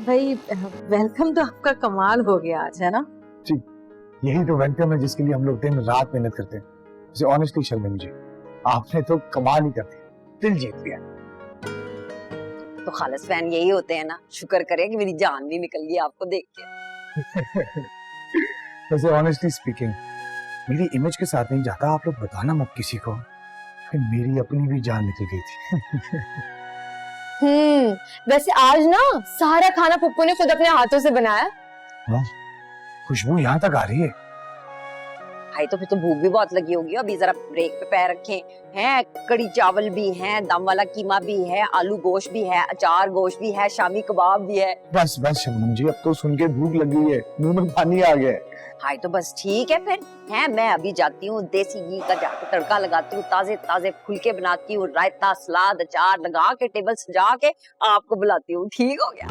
भाई वेलकम तो आपका कमाल हो गया आज, है ना? जी, यही तो वेलकम है जिसके लिए हम लोग दिन रात मेहनत करते हैं। मुझे ऑनेस्टली शर्म है मुझे, आपने तो कमाल ही कर दिया, दिल जीत लिया। तो खालिस फैन यही होते हैं ना, शुक्र करें कि मेरी जान भी निकल गई आपको देख के। वैसे ऑनेस्टली स्पीकिंग, मेरी इमेज के साथ नहीं जाता, आप लोग बताना मत किसी को, फिर मेरी अपनी भी जान निकल गई थी। वैसे आज ना सारा खाना पप्पू ने खुद अपने हाथों से बनाया। हाँ, खुशबू यहाँ तक आ रही है। भाई तो फिर तो भूख भी बहुत लगी होगी, अभी जरा ब्रेक पे पैर रखे हैं। कड़ी चावल भी है, दम वाला कीमा भी है, आलू गोश्त भी है, अचार गोश्त भी है, शामी कबाब भी है। बस बस शबनम जी, अब तो सुन के भूख लग गई है, मुंह में पानी आ गया है। हाय तो बस ठीक है फिर, है मैं अभी जाती हूँ, देसी घी का जाके तड़का लगाती हूँ, ताजे ताजे फुलके बनाती हूँ, रायता सलाद अचार लगा के टेबल सजा के आपको बुलाती हूँ। ठीक हो गया?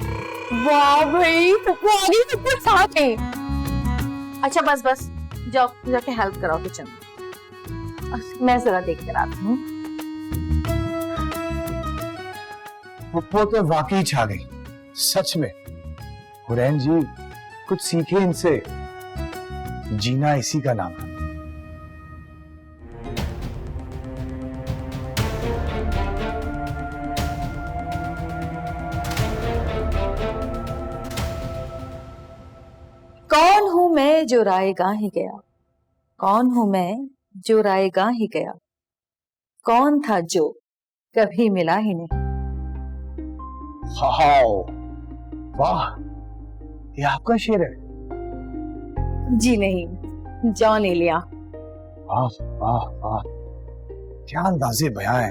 वाह भाई, पप्पू आ गई, पप्पू साथ में। अच्छा बस बस, जाओ जाके हेल्प कराओ किचन में। मैं जरा देख कर आती हूँ। वो तो वाकई छा गई, सच में। हुरैन जी, कुछ सीखे इनसे, जीना इसी का नाम है। कौन हूँ मैं जो रायगाह ही गया, कौन हूँ मैं जो रायगाह ही गया, कौन था जो कभी मिला ही नहीं। वाह, ये आपका शेर है? जी नहीं, जॉन एलिया। वाह वाह वाह, क्या अंदाजे बयां है।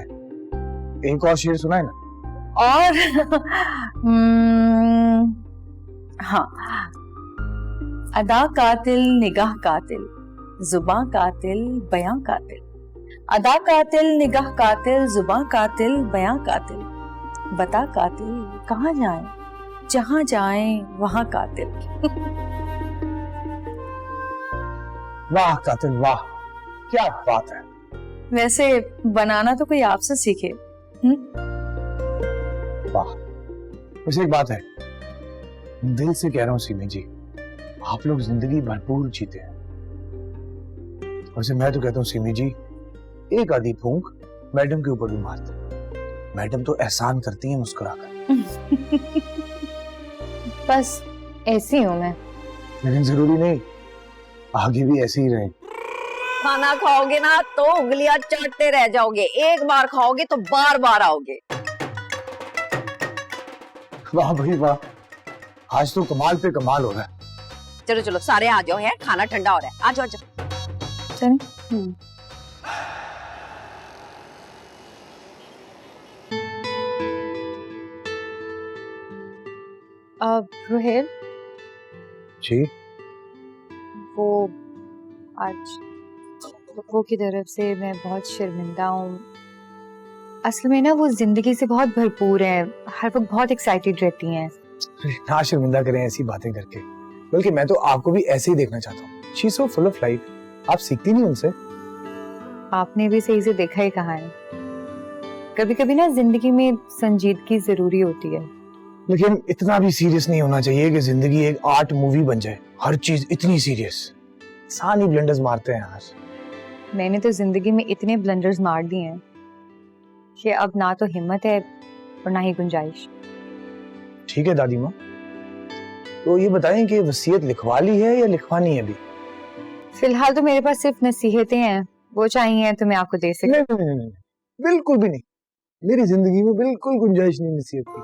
एक और शेर सुनाए ना। और हाँ, अदा कातिल निगाह कातिल, जुबां कातिल बयां कातिल, अदा कातिल निगाह कातिल, जुबां कातिल बयां कातिल, बता कातिल कहाँ जाएं, जहां जाएं वहां कातिल। वाह कातिल वाह, क्या बात है। वैसे बनाना तो कोई आपसे सीखे। वाह, वैसे एक बात है, दिल से कह रहा हूँ सीमी जी, आप लोग जिंदगी भरपूर जीते हैं। वैसे मैं तो कहता हूँ सीमी जी, एक आधी फूंक मैडम के ऊपर भी मारते, मैडम तो एहसान करती हैं मुस्कुराकर। बस ऐसी हूँ मैं। लेकिन जरूरी नहीं, आगे भी ऐसे ही रहे। खाना खाओगे ना तो उंगलियां चाटते रह जाओगे, एक बार खाओगे तो बार बार आओगे। वाह भाई वाह, आज तो कमाल पे कमाल हो रहा है। चलो चलो सारे आ जाओ, है खाना ठंडा हो रहा है, आ जाओ आ जाओ। चल। अब रोहित, जी, वो आज पप्पू की तरफ से मैं बहुत शर्मिंदा हूँ। असल में ना वो जिंदगी से बहुत भरपूर है, हर वक्त बहुत एक्साइटेड रहती हैं। ना शर्मिंदा करें ऐसी बातें करके, बल्कि मैं तो आपको भी ऐसे ही देखना चाहता हूँ। She is so full of life, आप सीखती नहीं उनसे? आपने भी सही से देखा ही कहा है, कभी कभी ना जिंदगी में संजीदगी जरूरी होती है। लेकिन इतना भी सीरियस नहीं होना चाहिए कि जिंदगी एक आर्ट मूवी बन जाए, हर चीज इतनी सीरियस। इंसान ही ब्लंडर्स मारते हैं यार। मैंने तो जिंदगी में इतने ब्लंडर्स मार दिए हैं कि अब ना तो हिम्मत है और ना ही गुंजाइश। ठीक है दादी माँ, तो ये बताएं कि वसीयत लिखवा ली है या लिखवानी है अभी? फिलहाल तो मेरे पास सिर्फ नसीहतें हैं, वो चाहिए तो मैं आपको दे सकती। नहीं, बिल्कुल भी नहीं। मेरी जिंदगी में बिल्कुल गुंजाइश नहीं नसीहत की,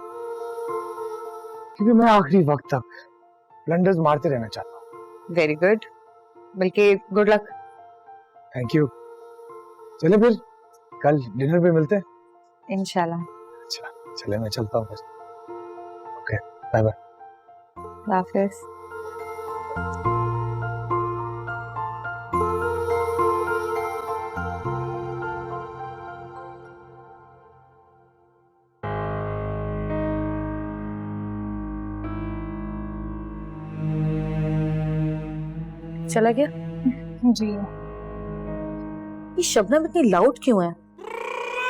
क्योंकि मैं आखिरी वक्त तक ब्लंडर्स मारते रहना चाहता हूँ। वेरी गुड, बल्कि गुड लक। Thank you. चले फिर कल डिनर पे मिलते हैं इंशाल्लाह। अच्छा चले, मैं चलता हूँ फिर। Okay, bye bye. हाफिज। चला गया जी। ये शबनम इतनी लाउड क्यों है?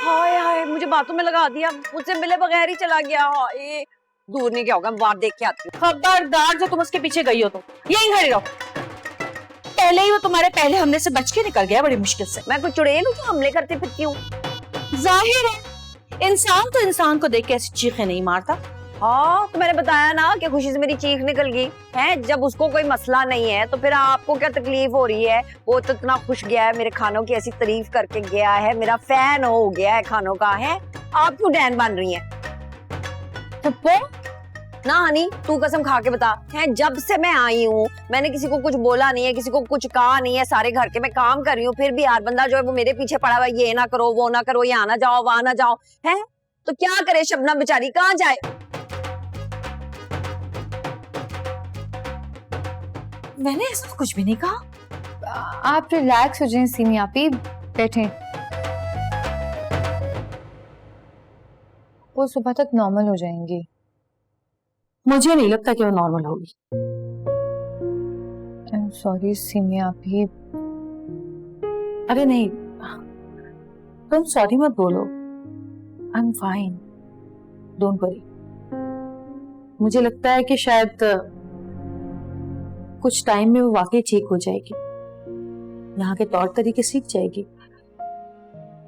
हाय हाय, मुझे बातों में लगा दिया, मुझसे मिले बगैर ही चला गया। हाय दूर नहीं क्या होगा, बाहर देख के आती हूँ। खबरदार जो तुम उसके पीछे गई हो तो यहीं खड़ी रहो। पहले ही वो तुम्हारे पहले हमले से बच के निकल गया बड़ी मुश्किल से। मैं कोई चुड़ैल हूँ जो हमले करती फिरती हूँ? जाहिर है इंसान तो इंसान को देख के ऐसी चीखें नहीं मारता। हाँ तो मैंने बताया ना कि खुशी से मेरी चीख निकल गई है। जब उसको कोई मसला नहीं है तो फिर आपको क्या तकलीफ हो रही है? वो तो इतना खुश गया है, मेरे खानों की ऐसी तारीफ करके गया है, मेरा फैन हो गया है खानों का। है आप क्यों डैन बन रही हैं? तो ना हनी तू कसम खा के बता, है जब से मैं आई हूँ मैंने किसी को कुछ बोला नहीं है, किसी को कुछ कहा नहीं है, सारे घर के मैं काम कर रही हूँ, फिर भी यार बंदा जो है वो मेरे पीछे पड़ा हुआ है, ये ना करो वो ना करो, यहाँ ना जाओ वहां ना जाओ। है तो क्या करे शबनम बेचारी, कहाँ जाए? मैंने ऐसा तो कुछ भी नहीं कहा। आप रिलैक्स हो जाएं सीमी आपी, बैठें। वो सुबह तक नॉर्मल हो जाएंगी। मुझे नहीं लगता कि वो नॉर्मल होगी। सॉरी सीमी आपी। अरे नहीं तुम सॉरी मत बोलो, I am fine, don't worry. मुझे लगता है कि शायद कुछ टाइम में वो वाकई ठीक हो जाएगी, यहाँ के तौर तरीके सीख जाएगी,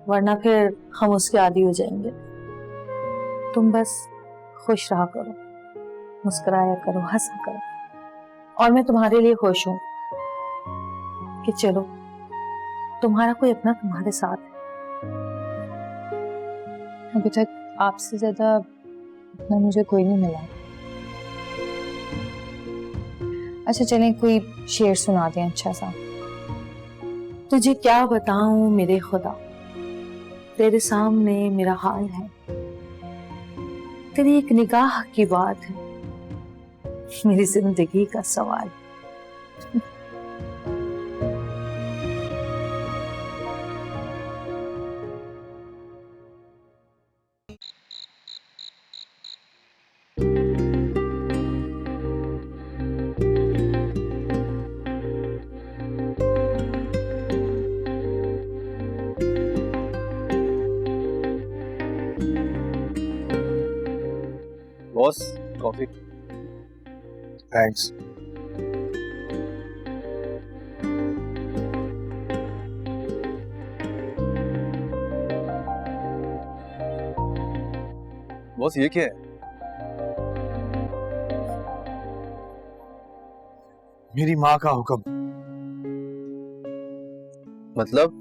वरना फिर हम उसके आदी हो जाएंगे। तुम बस खुश रहा करो, मुस्कुराया करो, हंसा करो, और मैं तुम्हारे लिए खुश हूं कि चलो तुम्हारा कोई अपना तुम्हारे साथ है। अभी तक आपसे ज्यादा अपना मुझे कोई नहीं मिला। अच्छा चलें कोई शेर सुना दें अच्छा सा। तुझे क्या बताऊं मेरे खुदा, तेरे सामने मेरा हाल है, तेरी एक निगाह की बात है, मेरी जिंदगी का सवाल। Boss coffee. थैंक्स। बॉस ये क्या है? मेरी माँ का हुक्म। मतलब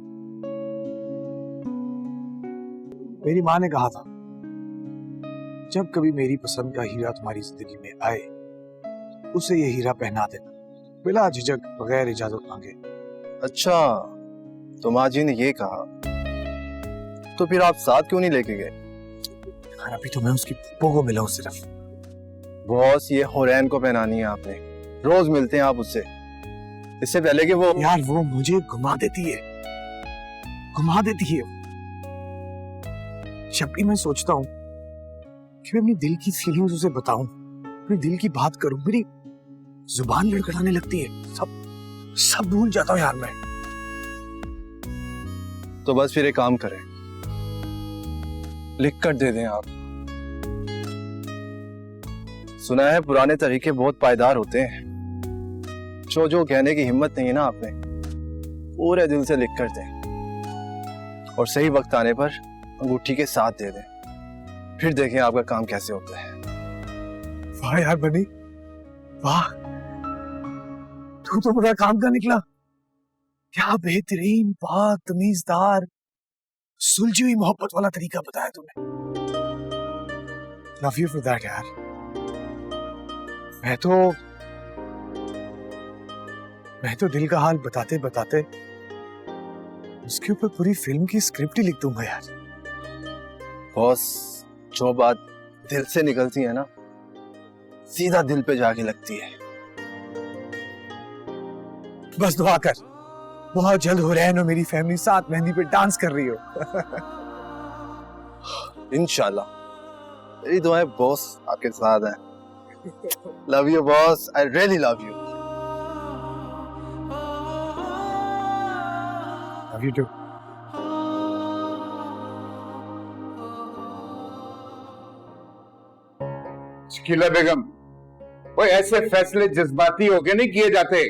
मेरी माँ ने कहा था जब कभी मेरी पसंद का हीरा तुम्हारी जिंदगी में आए उसे ये हीरा पहना देना, बिला झिझक, बगैर इजाजत मांगे। अच्छा तो माँ जी ने ये कहा, तो फिर आप साथ क्यों नहीं लेके गए? अभी तो मैं उसकी फूफो को मिला हूं सिर्फ। बॉस ये हुरैन को पहनानी है आपने, रोज मिलते हैं आप उससे, इससे पहले कि वो। यार वो मुझे घुमा देती है, घुमा देती है। जब भी मैं सोचता हूँ कि मैं अपनी दिल की फीलिंग्स उसे बताऊं, अपने दिल की बात करूं, मेरी जुबान लड़खड़ाने लगती है, सब भूल जाता हूँ यार मैं। तो बस फिर एक काम करें, लिख कर दे दें आप। सुना है पुराने तरीके बहुत पायदार होते हैं, जो कहने की हिम्मत नहीं है ना आपने, पूरे दिल से लिख कर दें और सही वक्त आने पर अंगूठी के साथ दे दें, फिर देखें आपका काम कैसे होता है। वाह यार बनी, वाह, तू तो बड़ा काम का निकला। क्या बेहतरीन, पाक, तमीजदार, सुलझी हुई मोहब्बत वाला तरीका बताया तुमने। लव यू फॉर दैट यार। मैं तो दिल का हाल बताते बताते उसके ऊपर पूरी फिल्म की स्क्रिप्ट ही लिख दूंगा यार। बॉस जो बात दिल से निकलती है ना, सीधा दिल पे जाके लगती है। बस दुआ कर, बहुत जल्द हुरैन और मेरी फैमिली साथ मेहंदी पे डांस कर रही हो। इंशाल्लाह, मेरी दुआएं बॉस आपके साथ हैं। Love you boss, I really love you. Love you too. Shakeela Begum, वो ऐसे फैसले जज्बाती होके नहीं किए जाते।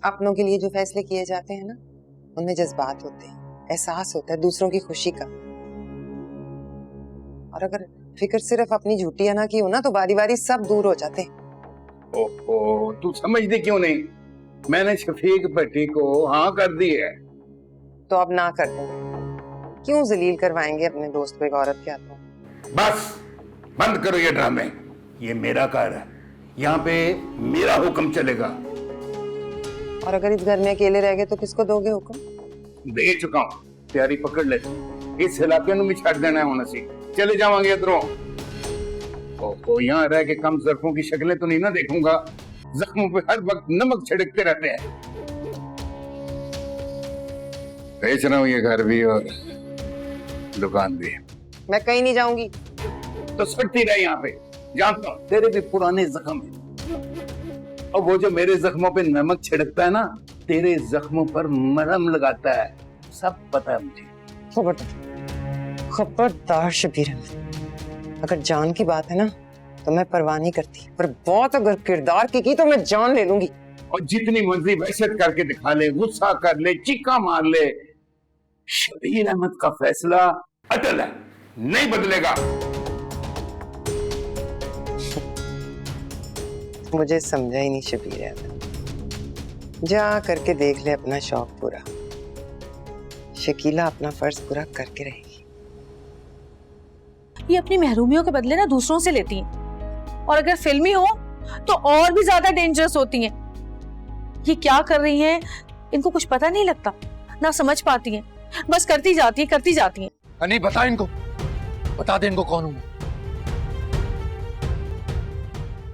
अपनों के लिए जो फैसले किए जाते हैं ना, उनमें जज्बात होते हैं, एहसास होता है दूसरों की खुशी का। और अगर फिक्र सिर्फ अपनी झूठी ना की हो ना, तो बारी बारी सब दूर हो जाते हैं। ओहो, तू समझती क्यों नहीं? मैंने शफीक भट्टी को हाँ कर दी है। तो अब ना कर दो, क्यों जलील करवाएंगे अपने दोस्त को एक औरत के हाथों? बस बंद करो ये ड्रामे। ये मेरा घर है, यहाँ पे मेरा हुक्म चलेगा। और अगर इस घर में अकेले रह गए तो किसको दोगे हुक्म? दे चुका हूँ, तैयारी पकड़ ले। इस इलाके में भी छाड़ देना है होना सी। चले जावांगे इधरों। ओहो, यहाँ रह के कम ज़र्फ़ों की शक्लें तो नहीं ना देखूंगा। जख्मों पे हर वक्त नमक छिड़कते रहते हैं। बेच रहा हूँ ये घर भी और दुकान भी। मैं कहीं नहीं जाऊंगी। तो सटती रहे यहाँ पे। जानता हूँ तेरे भी पुराने जख्म हैं, और वो जो मेरे जख्मों पे नमक छिड़कता है ना, तेरे जख्मों पर मरहम लगाता है। सब पता है मुझे। खबरदार, खबरदार शबीर अहमद, अगर जान की बात है ना तो मैं परवाह नहीं करती, पर बहुत अगर किरदार की तो मैं जान ले लूंगी। और जितनी मर्जी वहशत करके दिखा ले, गुस्सा कर ले, चीखा मार ले, शबीर अहमद का फैसला अटल है, नहीं बदलेगा। मुझे समझा ही नहीं शबीर अहमद। जा करके देख ले अपना शौक पूरा। शकीला अपना फर्ज पूरा करके रहेगी। ये अपनी महरूमियों के बदले ना दूसरों से लेती हैं, और अगर फिल्मी हो तो और भी ज्यादा डेंजरस होती हैं। ये क्या कर रही हैं, इनको कुछ पता नहीं लगता, ना समझ पाती हैं, बस करती जाती हैं। नहीं, बता इनको, बता दे इनको कौन हूं मैं।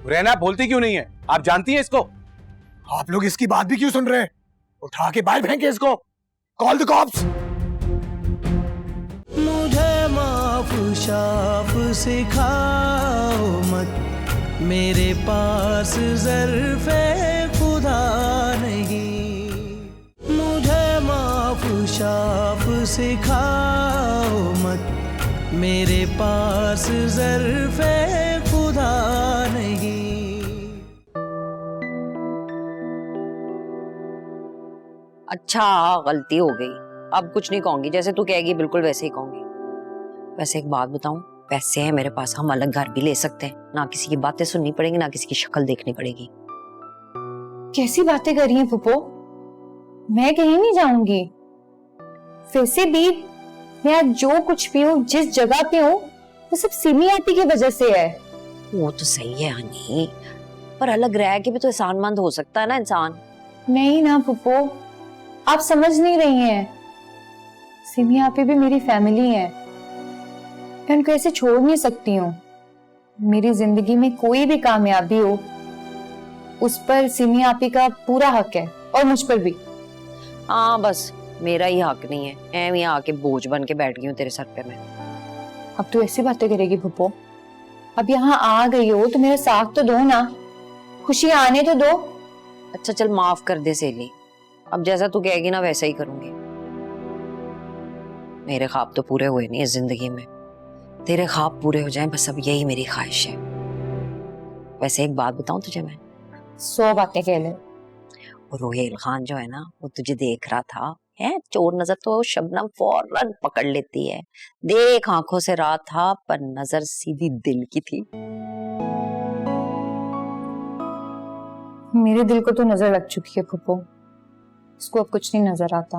रहना बोलती क्यों नहीं है? आप जानती हैं इसको? आप लोग इसकी बात भी क्यों सुन रहे हैं? उठा के बाहर फेंके इसको। Call the cops. मुझे माफ शाफ सिखाओ मत, मेरे पास ज़र्फ़े खुदा नहीं। मुझे माफ शाफ सिखाओ मत, मेरे पास ज़र्फ़े खुदा नहीं। अच्छा, गलती हो गई, अब कुछ नहीं कहूंगी। जैसे तू कहेगी बिल्कुल वैसे ही कहूंगी। वैसे एक बात बताऊं, पैसे हैं मेरे पास, हम अलग घर भी ले सकते हैं। ना किसी की बातें सुननी पड़ेगी, ना किसी की शक्ल देखनी पड़ेगी। कैसी बातें कर रही हैं फूफो? मैं कहीं नहीं जाऊंगी। वैसे भी मैं आज जो कुछ भी हूँ, जिस जगह पे हूँ, वो सब सिमी आंटी की वजह से है। वो तो सही है हनी, पर अलग रह के भी तो एहसानमंद हो सकता है ना इंसान। नहीं ना फूफो, आप समझ नहीं रही हैं। सिमी आपी भी मेरी फैमिली है, मैं उनको ऐसे छोड़ नहीं सकती हूँ। मेरी जिंदगी में कोई भी कामयाबी हो, उस पर सिमी आपी का पूरा हक है, और मुझ पर भी। हाँ, बस मेरा ही हक नहीं है। ऐਵੇਂ यहाँ आके बोझ बन के बैठ गई हूँ तेरे सर पे मैं। अब तो ऐसी बातें करेगी फूफो? अब यहाँ आ गई हो तो मेरा साथ तो दो ना, खुशी आने तो दो। अच्छा चल, माफ कर दे सेली, अब जैसा तू कहेगी ना वैसा ही करूंगी। मेरे ख्वाब तो पूरे हुए नहीं इस जिंदगी में, तेरे ख्वाब पूरे हो जाएं बस, अब यही मेरी ख्वाहिश है। वैसे एक बात बताऊं तुझे मैं? 100 बातें कह ले। वो रोहेल खान जो है ना, वो तुझे देख रहा था, है चोर नजर तो शबनम फौरन पकड़ लेती है। देख आंखों से रहा था, पर नजर सीधी दिल की थी। मेरे दिल को तो नजर लग चुकी है फूफो, इसको अब कुछ नहीं नजर आता।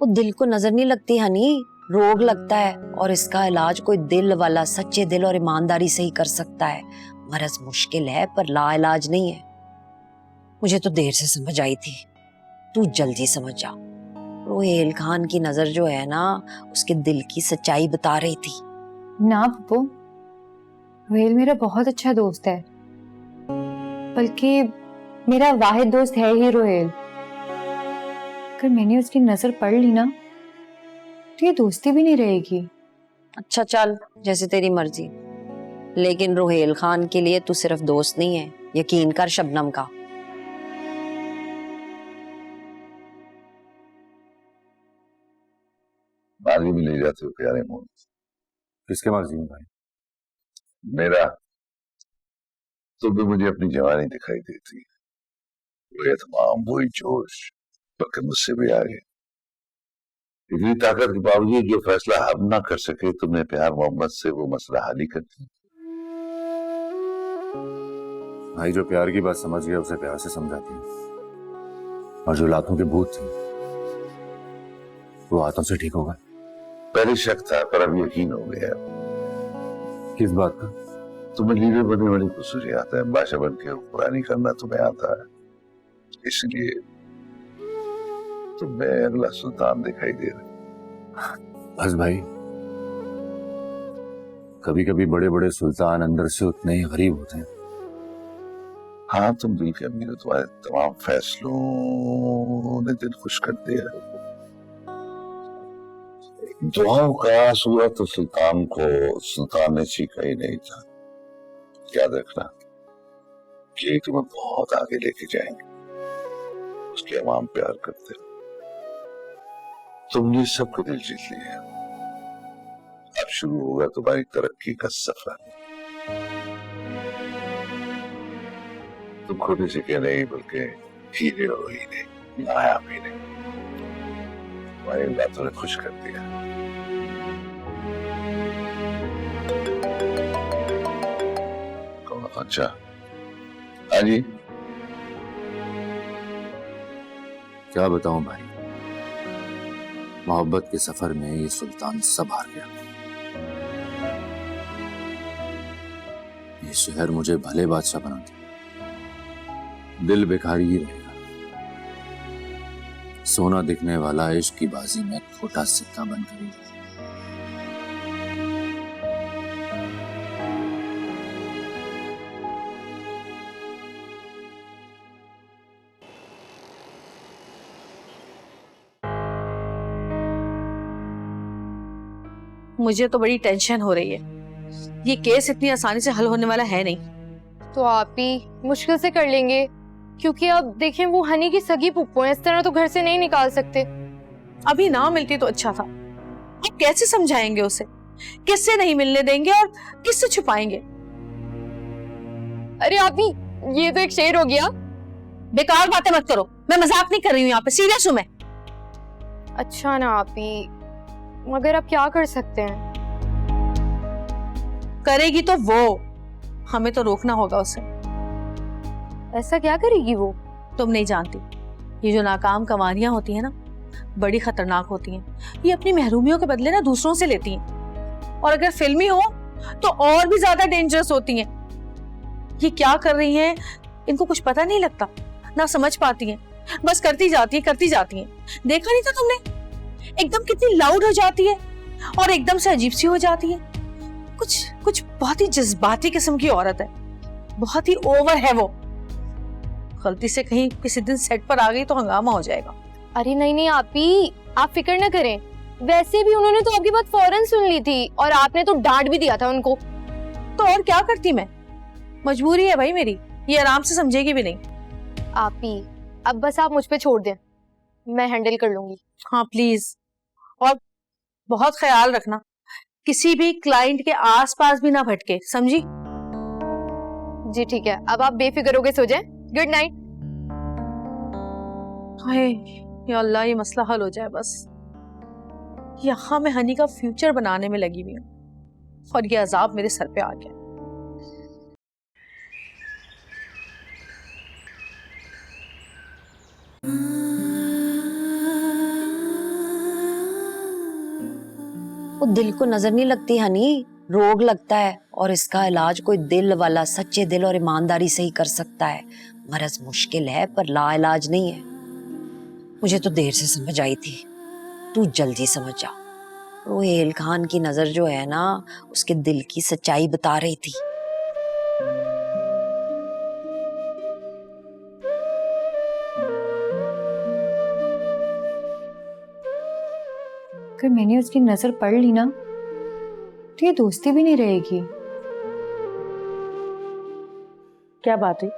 वो दिल को नजर नहीं लगती हनी, रोग लगता है, और इसका इलाज कोई दिल वाला सच्चे दिल और ईमानदारी से ही कर सकता है। मरज मुश्किल है पर ला इलाज नहीं है। मुझे तो देर से समझ आई थी, तू जल्दी समझ जा। रोहेल खान की नजर जो है ना, उसके दिल की सच्चाई बता रही थी। ना फूफो, रोहेल मेरा बहुत अच्छा दोस्त है, बल्कि मेरा वाहिद दोस्त है ही रोहेल। अगर मैंने उसकी नजर पड़ ली ना, तो ये दोस्ती भी नहीं रहेगी। अच्छा चल, जैसे तेरी मर्जी, लेकिन रोहेल खान के लिए तू सिर्फ दोस्त नहीं है, यकीन कर शबनम का। मर्जी में ले जाते हो प्यारे मोहन। किसके मर्जी में भाई? मेरा तुम भी मुझे अपनी जवानी दिखाई देती, वो तमाम वही जोश, बल्कि मुझसे भी आगे। इतनी ताकत के बावजूद जो फैसला हम ना कर सके, तुमने प्यार मोहब्बत से वो मसला हल ही कर दिया। भाई जो प्यार की बात समझ गया उसे प्यार से समझाती है, और जो लातों के भूत थे वो हाथों से ठीक होगा। पहले शक था पर अब यकीन हो गया। किस बात का? तुम्हें लीडर बनने वाली खुशी आता है, बादशाह बन के हुक्मरानी करना तुम्हें आता है, इसलिए तुम्हें अगला सुल्तान दिखाई दे रहा। बस भाई, कभी कभी बड़े बड़े सुल्तान अंदर से उतने ही गरीब होते हैं। हाँ तुम दिल के अमीर हो, तुम्हारे तमाम फैसलों ने दिल खुश कर दिया। दुआओं का आंसू तो सुल्तान को सुल्तान ने सीखा ही नहीं था। याद रखना कि तुम्हें बहुत आगे लेके जाएंगे, उसके अवाम प्यार करते हो। तुमने सबको दिल जीत लिया, अब शुरू होगा तुम्हारी तरक्की का सफर। तुम खुद इसे के नहीं बल्कि हीरे हो ही नहीं, नायाब ही नहीं। तुम्हारी बातों ने खुश कर दिया। अच्छा हाँ जी, क्या बताऊं भाई, मोहब्बत के सफर में ये सुल्तान सब हार गया। ये शहर मुझे भले बादशाह बना दे, दिल बेकारी ही रहेगा। सोना दिखने वाला इश्क की बाजी में खोटा सिक्का बनकर ही। मुझे तो बड़ी टेंशन हो रही है, ये केस इतनी आसानी से हल होने वाला है नहीं। तो आप ही मुश्किल से कर लेंगे, क्योंकि अब देखें वो हनी की सगी पुप्पो है, इस तरह तो घर से नहीं निकाल सकते। अभी ना मिलती तो अच्छा था। आप कैसे समझाएंगे उसे, किससे नहीं मिलने देंगे और किससे छुपाएंगे? अरे आप ही, ये तो एक शेर हो गया। बेकार बातें मत करो, मैं मजाक नहीं कर रही हूँ, यहाँ पे सीरियस हूँ मैं। अच्छा ना आप ही, मगर अब क्या कर सकते हैं? करेगी तो वो, हमें तो रोकना होगा उसे। ऐसा क्या करेगी वो? तुम नहीं जानती, ये जो नाकाम कवानियां होती है ना, बड़ी खतरनाक होती हैं। ये अपनी महरूमियों के बदले ना दूसरों से लेती हैं, और अगर फिल्मी हो तो और भी ज्यादा डेंजरस होती हैं। ये क्या कर रही हैं, इनको कुछ पता नहीं लगता, ना समझ पाती हैं, बस करती जाती हैं, करती जाती हैं। देखा नहीं था तुमने, एकदम कितनी लाउड हो जाती है और एकदम से अजीब सी हो जाती है। कुछ बहुत ही जज्बाती किस्म की औरत है, बहुत ही ओवर है वो। गलती से कहीं किसी दिन सेट पर आ गई तो हंगामा हो जाएगा। अरे नहीं नहीं आप ही, आप फिक्र न करें। वैसे भी उन्होंने तो आपकी बात फौरन सुन ली थी, और आपने तो डांट भी दिया था उनको। तो और क्या करती मैं, मजबूरी है भाई मेरी, ये आराम से समझेगी भी नहीं। आप ही, अब बस आप मुझ पे छोड़ दें, मैं हैंडल कर लूंगी। हाँ प्लीज, और बहुत ख्याल रखना, किसी भी क्लाइंट के आसपास भी ना भटके, समझी? जी ठीक है, अब आप बेफिक्र होके सो जाएं। Good night. हाय या अल्लाह, ये मसला हल हो जाए बस। यहाँ मैं हनी का फ्यूचर बनाने में लगी हुई हूँ और ये अजाब मेरे सर पे आ गया। वो दिल को नजर नहीं लगती हनी, रोग लगता है, और इसका इलाज कोई दिल वाला सच्चे दिल और ईमानदारी से ही कर सकता है। मरज मुश्किल है पर ला इलाज नहीं है। मुझे तो देर से समझ आई थी, तू जल्दी समझ जा। रोहेल खान की नजर जो है ना, उसके दिल की सच्चाई बता रही थी। अगर मैंने उसकी नजर पढ़ ली ना, तो ये दोस्ती भी नहीं रहेगी। क्या बात हुई?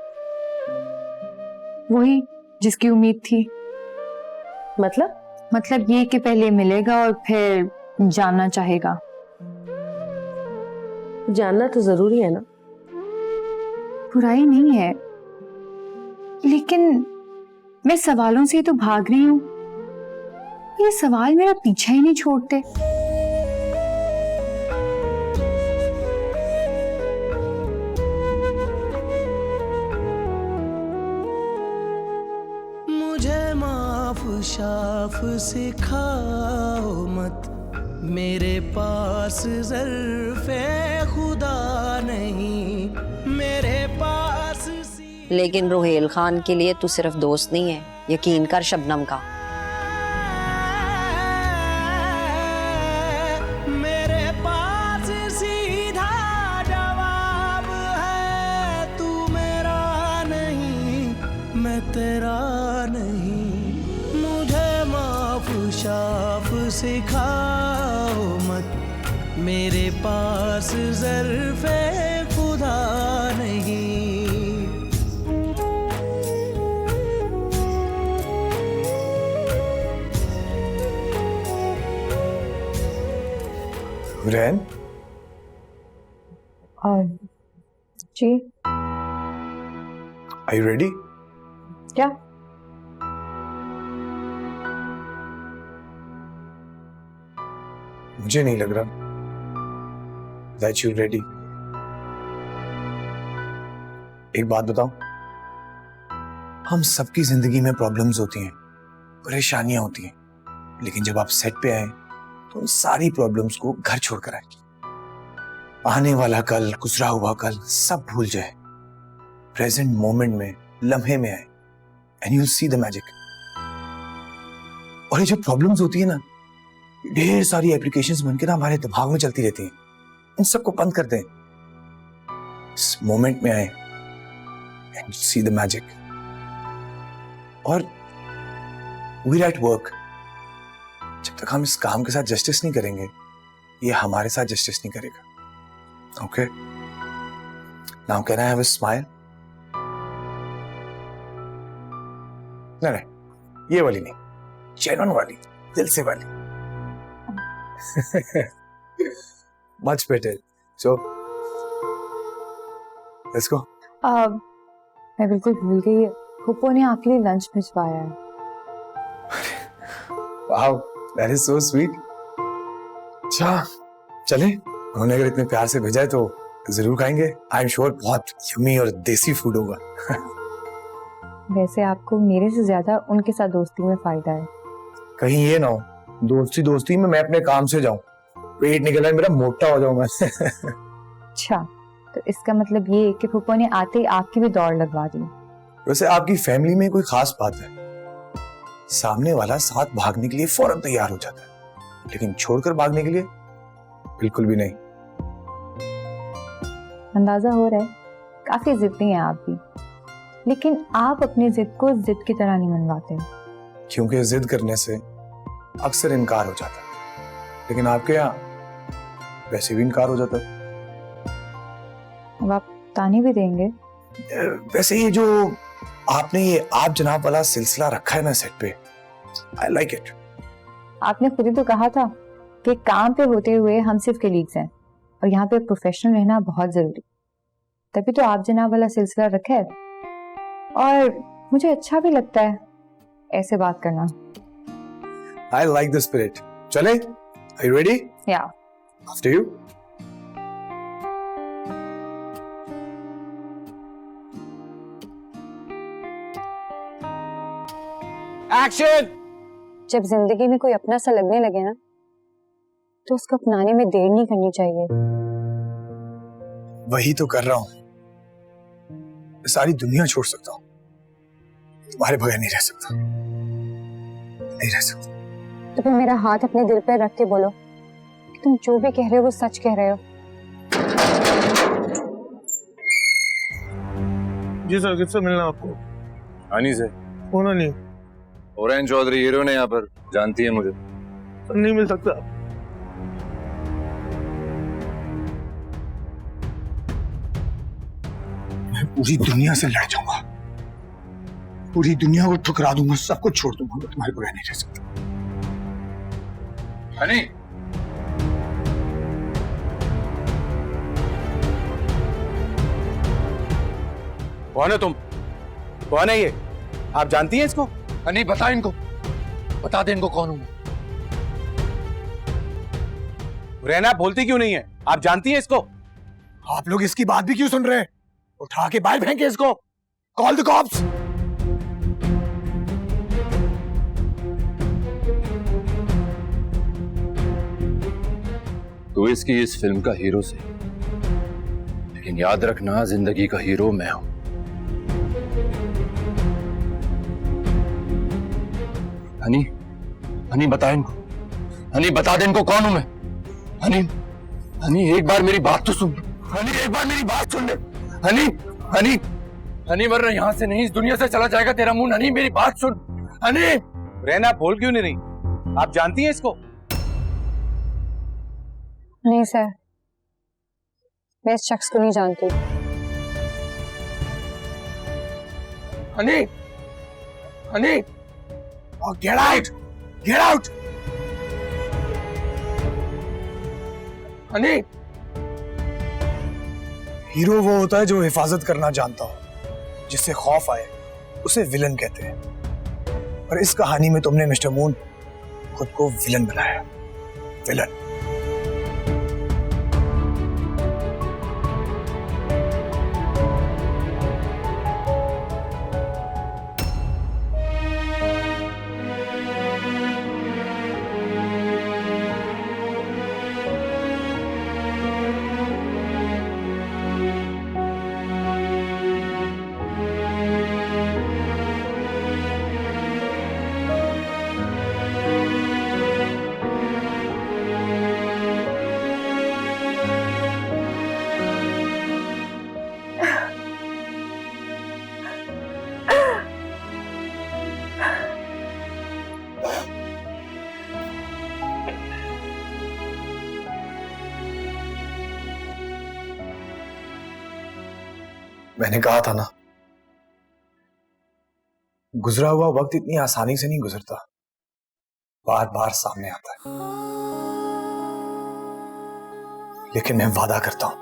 वही जिसकी उम्मीद थी। मतलब ये कि पहले मिलेगा और फिर जानना चाहेगा। जानना तो जरूरी है ना, बुराई नहीं है, लेकिन मैं सवालों से तो भाग रही हूँ। ये सवाल मेरा पीछा ही नहीं छोड़ते। मुझे माफ शाफ सिखाओ मत, मेरे पास ज़र्फ़े खुदा नहीं, मेरे पास लेकिन रोहेल खान के लिए तू सिर्फ दोस्त नहीं है, यकीन कर शबनम का। मेरे पास सीधा जवाब है, तू मेरा नहीं मैं तेरा नहीं। मुझे माफ शाफ सिखाओ मत, मेरे पास ज़र्फ़े खुदा नहीं। रैन, जी are you ready? क्या? मुझे नहीं लग रहा that you're ready. एक बात बताओ, हम सबकी जिंदगी में प्रॉब्लम्स होती हैं, परेशानियां होती हैं, लेकिन जब आप सेट पे आए तो उन सारी प्रॉब्लम्स को घर छोड़कर आए। आने वाला कल, गुजरा हुआ कल सब भूल जाए, प्रेजेंट मोमेंट में, लम्हे में आए, and you will see the magic. और ये जो प्रॉब्लम्स होती है ना, ढेर सारी एप्लीकेशंस बनकर ना हमारे दिमाग में चलती रहती हैं, इन सबको बंद कर दें, इस मोमेंट में आए एंड सी द मैजिक। और वी आर एट वर्क, जब तक हम इस काम के साथ जस्टिस नहीं करेंगे, ये हमारे साथ जस्टिस नहीं करेगा। Okay, now can I have a smile? नहीं, ये वाली नहीं, जेन्युइन वाली, दिल से वाली। Much better. So let's go. मैं बिल्कुल भूल गई, फूफो ने आपके लिए लंच भिजवाया है। Wow, that is so sweet. अच्छा चले, उन्होंने अगर इतने प्यार से भेजा है तो जरूर खाएंगे। आई एम श्योर बहुत यम्मी और देसी फूड होगा। वैसे आपको मेरे से ज्यादा उनके साथ दोस्ती में फायदा है। कहीं ये ना हो दोस्ती दोस्ती में मैं अपने काम से जाऊं, पेट निकला है मेरा, मोटा हो जाऊंगा। अच्छा, तो इसका मतलब ये कि फूफो ने आते ही आपकी भी दौड़ लगवा दी। वैसे आपकी फैमिली में कोई खास बात है, सामने वाला साथ भागने के लिए फौरन तैयार हो जाता है, लेकिन छोड़कर भागने के लिए बिल्कुल भी नहीं। अंदाजा हो रहा है काफी जिद्दी हैं आप भी, लेकिन आप अपनी जिद को जिद की तरह नहीं मनवाते। क्योंकि जिद करने से अक्सर इनकार हो जाता है, लेकिन आपके यहाँ वैसे भी इनकार हो जाता है। अब आप ताने भी देंगे? वैसे ये जो आपने ये आप जनाब वाला सिलसिला रखा है ना सेट पे, आई लाइक इट। आपने खुद ही तो कहा था कि काम पे होते हुए हम सिर्फ कलीग्स हैं और यहाँ पे प्रोफेशनल रहना बहुत जरूरी, तभी तो आप जनाब वाला सिलसिला रखा है। और मुझे अच्छा भी लगता है ऐसे बात करना। I like the spirit. चले? Are you ready? Yeah. After you. Action! जब जिंदगी में कोई अपना सा लगने लगे ना, तो उसको अपनाने में देर नहीं करनी चाहिए। वही तो कर रहा हूं, सारी दुनिया छोड़ सकता हूं, तुम्हारे बगैर नहीं रह सकता, नहीं रह सकता। तो फिर मेरा हाथ अपने दिल पर रख के बोलो कि तुम जो भी कह रहे हो वो सच कह रहे हो। जी सर, किससे मिलना आपको? हानि से। कौन है? नहीं ओरैन चौधरी हीरो ने यहाँ पर, जानती है मुझे। सर, नहीं मिल सकता। मैं पूरी दुनिया से लड़ जाऊंगा, पूरी दुनिया को ठुकरा दूंगा, सब कुछ छोड़ दूंगा, तुम्हारे बगैर नहीं रह सकता। हनी, कौन है तुम? कौन है ये? आप जानती हैं इसको? नहीं, बता इनको, बता दे इनको कौन हूं मैं। रहना बोलती क्यों नहीं है? आप जानती हैं इसको? आप लोग इसकी बात भी क्यों सुन रहे हैं? उठा के बाहर फेंके इसको। Call the cops. तो इसकी इस फिल्म का हीरो से, लेकिन याद रखना जिंदगी का हीरो मैं हूं। हनी, हनी बता इनको, हनी बता दे इनको कौन हूं मैं। हनी, हनी एक बार मेरी बात तो सुन। हनी एक बार मेरी बात सुन ले। हनी, हनी, हनी वरना यहां से नहीं इस दुनिया से चला जाएगा तेरा मुंह। हनी मेरी बात सुन। हनी, रहना बोल क्यों नहीं रही? आप जानती हैं इसको? नहीं सर, मैं इस शख्स को नहीं जानती। Honey, Honey, get out, get out. Honey, hero वो होता है जो हिफाजत करना जानता हो, जिससे खौफ आए उसे विलन कहते हैं। और इस कहानी में तुमने मिस्टर मून खुद को विलन बनाया। विलन। मैंने कहा था ना, गुजरा हुआ वक्त इतनी आसानी से नहीं गुजरता, बार बार सामने आता है। लेकिन मैं वादा करता हूं,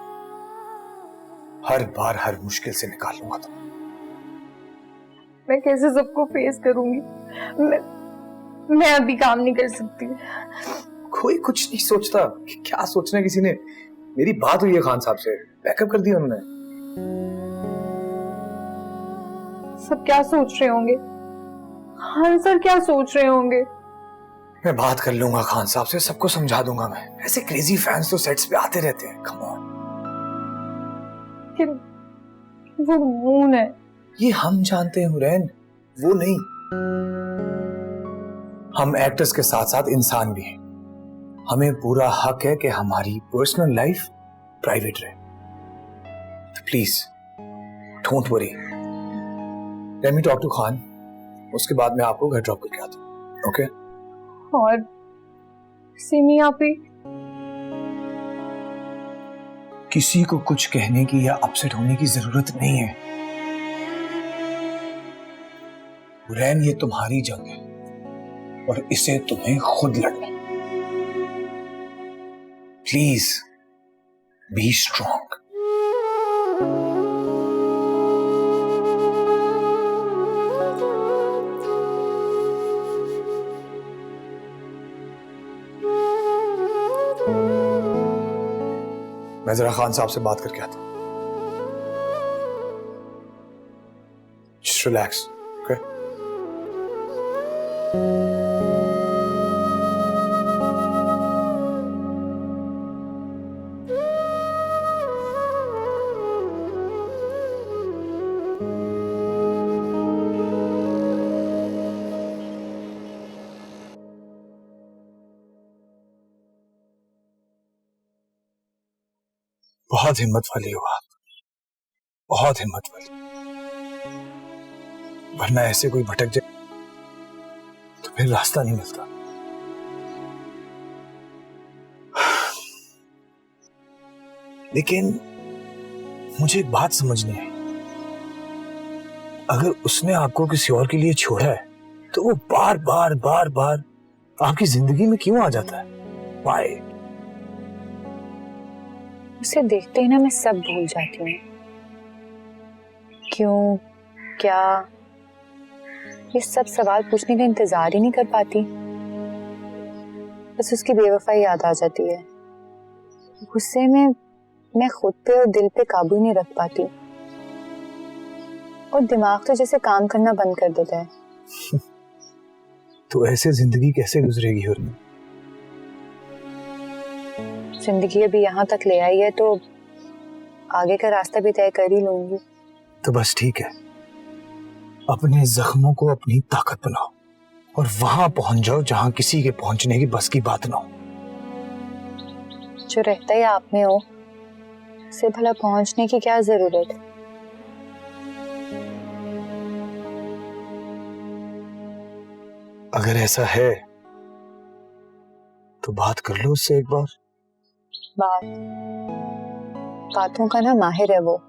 हर बार हर मुश्किल से निकाल लूंगा तुम। मैं कैसे सबको फेस करूंगी? मैं अभी काम नहीं कर सकती। कोई कुछ नहीं सोचता। क्या सोचना किसी ने? मेरी बात हुई है खान साहब से, बैकअप कर दिया उन्होंने। सब क्या सोच रहे होंगे? खान सर क्या सोच रहे होंगे? मैं बात कर लूंगा खान साहब से, सबको समझा दूंगा मैं। ऐसे क्रेजी फैंस तो सेट्स पे आते रहते हैं। Come on. वो मून है। ये हम जानते हैं हुरैन, वो नहीं। हम एक्टर्स के साथ साथ इंसान भी हैं। हमें पूरा हक है कि हमारी पर्सनल लाइफ प्राइवेट रहे। Please don't worry, let me talk to Khan. उसके बाद मैं आपको घर ड्रॉप करके आता हूं। ओके? और सिमी आपी? किसी को कुछ कहने की या अपसेट होने की जरूरत नहीं है। हुरैन, ये तुम्हारी जंग है और इसे तुम्हें खुद लड़ना। Please be strong. मैं जरा खान साहब से बात करके आता हूं। Just relax, okay? बहुत हिम्मत वाली हो आप, बहुत हिम्मत वाली। वरना ऐसे कोई भटक जाए तो फिर रास्ता नहीं मिलता। लेकिन मुझे एक बात समझ नहीं आई, अगर उसने आपको किसी और के लिए छोड़ा है तो वो बार बार बार बार आपकी जिंदगी में क्यों आ जाता है? Why? उसे देखते ही ना मैं सब भूल जाती हूँ क्यों, क्या, ये सब सवाल पूछने का इंतजार ही नहीं कर पाती। बस उसकी बेवफाई याद आ जाती है। गुस्से में मैं खुद पे और दिल पे काबू नहीं रख पाती और दिमाग तो जैसे काम करना बंद कर देता है। तो ऐसे जिंदगी कैसे गुजरेगी हुर्मी? जिंदगी अभी यहाँ तक ले आई है तो आगे का रास्ता भी तय कर ही लूंगी। तो बस ठीक है, अपने जख्मों को अपनी ताकत बनाओ और वहां पहुंच जाओ जहां किसी के पहुंचने की बस की बात ना हो। जो रहता ही आप में हो, से भला पहुंचने की क्या जरूरत है? अगर ऐसा है तो बात कर लो उससे एक बार। बातों का ना माहिर है वो,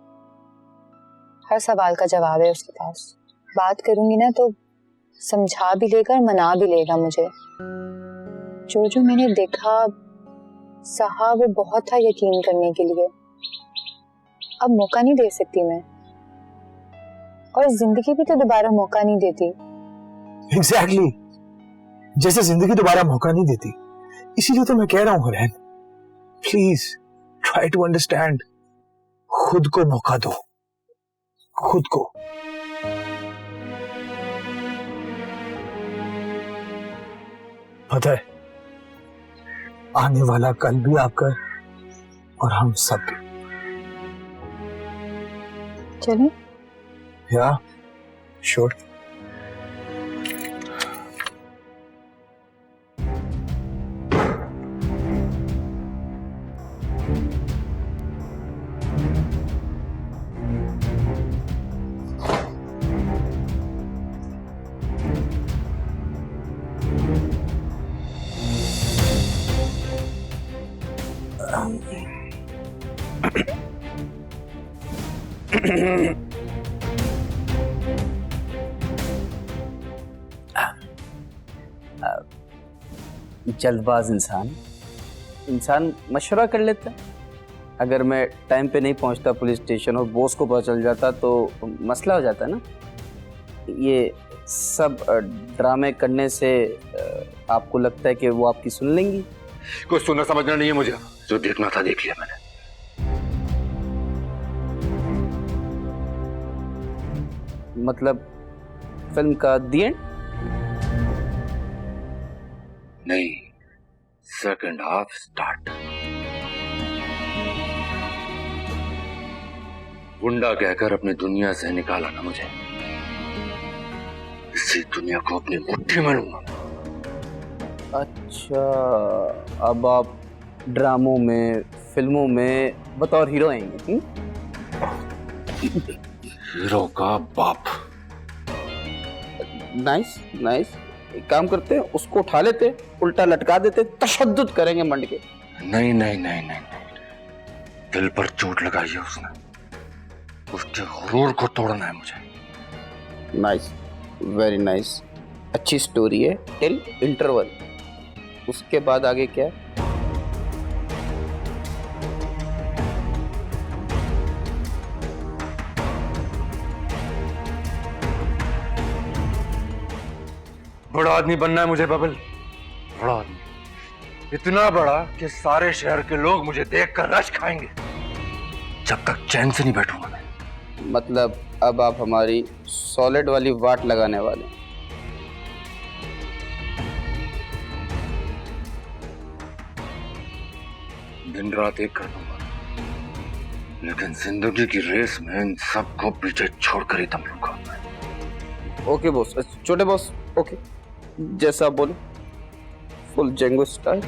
हर सवाल का जवाब है उसके पास। बात करूंगी ना तो समझा भी लेगा और मना भी लेगा मुझे। जो मैंने देखा सहा वो बहुत था यकीन करने के लिए। अब मौका नहीं दे सकती मैं, और जिंदगी भी तो दोबारा मौका नहीं देती। एग्जैक्टली, जैसे जिंदगी दोबारा मौका नहीं देती, इसीलिए तो मैं कह रहा हूं Hurain, please try to understand. खुद को मौका दो, खुद को। पता है, आने वाला कल भी आपका और हम सब भी। चलिए। या श्योर। जल्दबाज इंसान मशवरा कर लेता। अगर मैं टाइम पे नहीं पहुंचता पुलिस स्टेशन और बॉस को पता चल जाता तो मसला हो जाता ना। ये सब ड्रामे करने से आपको लगता है कि वो आपकी सुन लेंगी? कुछ सुनना समझना नहीं है मुझे, जो देखना था देख लिया मैंने। मतलब फिल्म का दी एंड? नहीं, सेकंड हाफ स्टार्ट। गुंडा कहकर अपनी दुनिया से निकाला ना मुझे, इसी दुनिया को अपनी मुट्ठी में लूंगा। अच्छा, अब आप ड्रामों में, फिल्मों में बतौर हीरो आएंगे? हीरो का बाप। Nice nice. एक काम करते हैं, उसको उठा लेते, उल्टा लटका देते, तशद्दुद करेंगे मंड के। नहीं नहीं नहीं नहीं, दिल पर चोट लगाई है उसने, उसके गुरूर को तोड़ना है मुझे। Nice, very nice. अच्छी स्टोरी है टिल इंटरवल। उसके बाद आगे क्या है? बड़ा आदमी बनना है मुझे बबल, बड़ा आदमी, इतना बड़ा कि सारे शहर के लोग मुझे देखकर रश खाएंगे। जब तक चैन से नहीं बैठूंगा मैं। मतलब अब आप हमारी सॉलिड वाली वाट लगाने वाले हैं। दिन रात एक कर दूंगा, लेकिन जिंदगी की रेस में इन सबको पीछे छोड़कर ही दम लूंगा। ओके बॉस, छोटे बॉस, ओके जैसा आप बोले, फुल जेंगो स्टाइल।